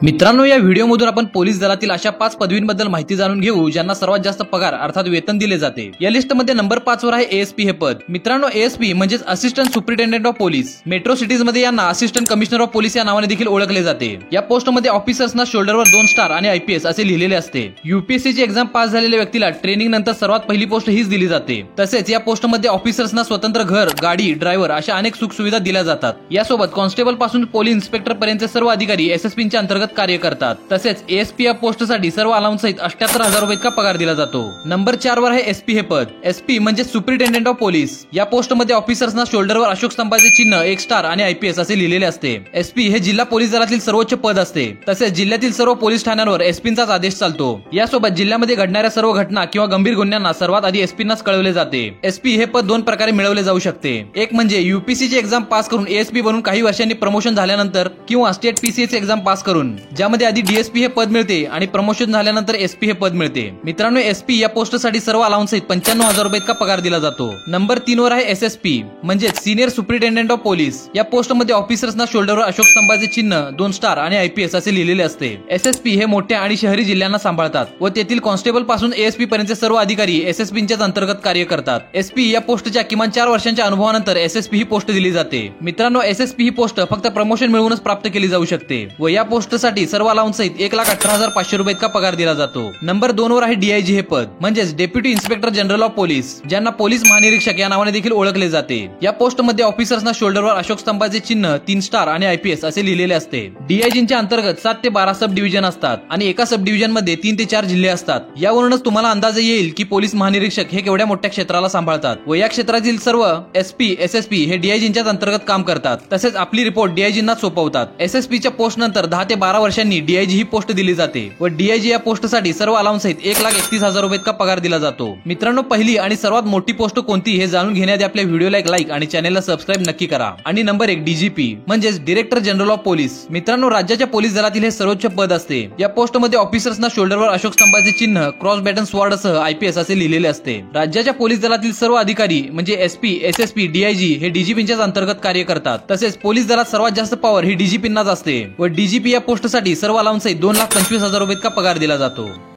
मित्रांनो, या व्हिडिओमधून आपण पोलीस दलातील अशा 5 पदवींबद्दल माहिती जाणून घेऊ ज्यांना सर्वात जास्त पगार अर्थात वेतन दिले जाते। या लिस्टमध्ये नंबर 5 वर आहे एएसपी हे पद। मित्रांनो, एएसपी म्हणजेच assistant superintendent of police. Metro cities मध्ये यांना असिस्टंट कमिशनर ऑफ पोलीस या नावाने देखील ओळखले जाते। या पोस्टमध्ये ऑफिसर्सना शोल्डरवर 2 स्टार आणि आयपीएस असे लिहिलेले असते। यूपीएससी ची एक्झाम पास झालेल्या व्यक्तीला ट्रेनिंग नंतर सर्वात पहिली पोस्ट हीच दिली जाते। तसेच या पोस्टमध्ये ऑफिसर्सना स्वतंत्र घर, गाडी, ड्रायव्हर अशा अनेक सुखसुविधा दिल्या जातात। यासोबत कॉन्स्टेबल पासून पोलीस इन्स्पेक्टर पर्यंतचे सर्व अधिकारी एसएसपीच्या अंतर्गत कार्य करतात। तसेच एएसपी या पोस्टसाठी सर्व अलाउन्स सहित 78,000 रुपये इतका पगार दिला जातो। नंबर 4 वर आहे एसपी हे पद। एसपी म्हणजे सुपरिटेंडेंट ऑफ पोलीस। या पोस्टमध्ये ऑफिसर्सना शोल्डरवर अशोक स्तंभाचे चिन्ह, 1 स्टार आणि आयपीएस असे लिहिलेले असते। एसपी हे जिल्हा पोलीस दलातील सर्वोच्च पद असते। तसेच जिल्ह्यातील सर्व पोलीस ठाण्यांवर एसपींचाच आदेश चालतो। यासोबत जिल्ह्यामध्ये घडणाऱ्या सर्व घटना किंवा गंभीर गुन्ह्यांना सर्वात आधी एसपींनाच कळवले जाते। एसपी हे पद 2 प्रकारे मिळवले जाऊ शकते। एक म्हणजे यूपीएससी ची एक्झाम पास करून एएसपी बनून काही वर्षांनी प्रमोशन झाल्यानंतर, किंवा स्टेट पीसीएस एक्झाम पास करून ज्यामध्ये आधी डीएसपी हे पद मिळते आणि प्रमोशन झाल्यानंतर एसपी हे पद मिळते। मित्रांनो, एसपी या पोस्टसाठी सर्व अलाउन्स सहित 95,000 रुपये इतका पगार दिला जातो। नंबर 3 वर आहे एसएसपी म्हणजे सिनियर सुपरिटेंडेंट ऑफ पोलीस। या पोस्टमध्ये ऑफिसर्सना शोल्डरवर अशोक स्तंभाचे चिन्ह, 2 स्टार आणि आयपीएस असे लिहिलेले असते। एसएसपी हे मोठ्या आणि शहरी जिल्ह्यांना सांभाळतात व तेथील कॉन्स्टेबल पासून एएसपी पर्यंतचे सर्व अधिकारी एसएसपीच्याच अंतर्गत कार्य करतात। एसपी या पोस्टच्या किमान 4 वर्षांच्या अनुभवानंतर एसएसपी ही पोस्ट दिली जाते। मित्रांनो, एसएसपी ही पोस्ट फक्त प्रमोशन मिळवूनच प्राप्त केली जाऊ शकते व या पोस्टसाठी सर्व अलाउन्स सहित 1,18,500 रुपये इतका पगार दिला जातो। नंबर 2 वर आहे डीआयजी हे पद म्हणजेच deputy inspector general of police, ज्यांना पोलीस महानिरीक्षक या नावाने देखील ओळखले जाते। या पोस्टमध्ये ऑफिसर्सना शोल्डरवर अशोक स्तंभाचे चिन्ह, 3 स्टार आणि आयपीएस असे लिहिलेले असते। डीआयजींच्या अंतर्गत 7 ते 12 सब डिव्हिजन असतात आणि एका सब डिव्हिजन मध्ये 3 ते 4 जिल्हे असतात। यावरूनच तुम्हाला अंदाज येईल की पोलीस महानिरीक्षक हे केवढ्या मोठ्या क्षेत्राला सांभाळतात व या क्षेत्रातील सर्व एसपी, एसएसपी हे डीआयजींच्याच अंतर्गत काम करतात। तसेच आपली रिपोर्ट डीआयजींना सोपवतात। एसएसपीच्या पोस्ट नंतर 10 ते 12 वर्षांनी डीआयजी ही पोस्ट दिली जाते व डीआयजी या पोस्टसाठी सर्व अलाउन्स सहित 1,31,000 रुपये इतका पगार दिला जातो। मित्रांनो, पहिली आणि सर्वात मोठी पोस्ट कोणती हे जाणून घेण्याआधी आपल्या व्हिडिओला एक लाईक आणि चॅनलला सबस्क्राईब नक्की करा। आणि नंबर 1 डीजीपी म्हणजेच डायरेक्टर जनरल ऑफ पोलीस। मित्रांनो, राज्याच्या पोलीस दलातील हे सर्वोच्च पद असते। या पोस्टमध्ये ऑफिसर्सना शोल्डरवर अशोक स्तंभाचे चिन्ह, क्रॉस बॅटन स्वॉर्डसह आयपीएस असे लिहिलेले असते। राज्याच्या पोलीस दलातील सर्व अधिकारी म्हणजे एसपी, एसएसपी, डीआयजी हे डीजीपीच्याच अंतर्गत कार्य करतात। तसेच पोलीस दलात सर्वात जास्त पॉवर ही डीजीपींनाच असते व डीजीपी या पोस्टसाठी सर्व अलाउन्स सहित 2,25,000 रुपये इतका पगार दिला जातो।